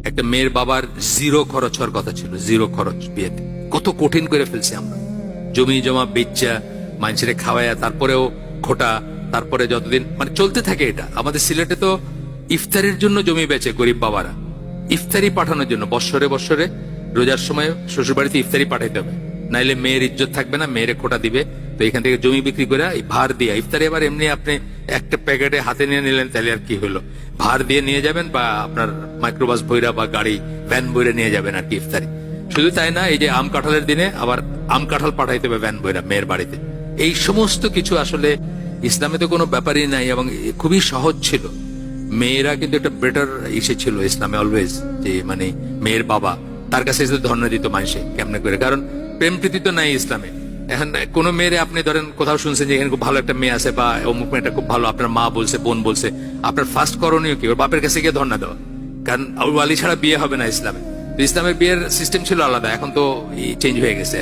একটা মেয়ের বাবার জিরো খরচ হওয়ার কথা ছিল, জিরো খরচ বিয়েতে। কত কঠিন করে ফেলছি আমরা, জমি জমা বেচা মানুষের খাওয়ায়া, তারপরেও খোটা, তারপরে যতদিন মানে চলতে থাকে এটা। আমাদের সিলেটে তো ইফতারির জন্য জমি বেচে গরিব বাবারা, ইফতারি পাঠানোর জন্য। বৎসরে বৎসরে রোজার সময় শ্বশুর বাড়িতে ইফতারি পাঠাইতে হবে, নাইলে মেয়ের ইজ্জত থাকবে না, মেয়েরে খোটা দিবে। তো এখান থেকে জমি বিক্রি করে এই ভার দিয়ে ইফতারি, আবার এমনি আপনি একটা প্যাকেটে হাতে নিয়ে নিলেন, তাহলে আর কি হলো, ভার দিয়ে নিয়ে যাবেন বা আপনার মাইক্রোবাস বইরা বা গাড়ি ভ্যান বইরা নিয়ে যাবেন আর কি ইফতারি। শুধু তাই না, এই যে আম কাঁঠালের দিনে আবার আম কাঁঠাল পাঠাইতে হবে ভ্যান বইরা মেয়ের বাড়িতে। এই সমস্ত কিছু আসলে ইসলামে তো কোনো ব্যাপারই নাই এবং খুবই সহজ ছিল। মেয়েরা কিন্তু একটা বেটার ইসে ছিল ইসলামে অলওয়েজ, যে মানে মেয়ের বাবা তার কাছে এসে ধর্ণা দিত মানুষে কেমনে করে, কারণ প্রেম প্রীতি তো নাই ইসলামে। এখন কোন মেয়েরে আপনি ধরেন কোথাও শুনছেন যে এখানে খুব ভালো একটা মেয়ে আছে বা অমুক মেয়েটা খুব ভালো, আপনার মা বলছে, বোন বলছে, আপনার ফার্স্ট করণীয় কি? ওর বাপের কাছে গিয়ে ধর্ণা দেওয়া, কারণ ওয়ালি ছাড়া বিয়ে হবে না ইসলামে। ইসলামের বিয়ের সিস্টেম ছিল আলাদা, এখন তো চেঞ্জ হয়ে গেছে।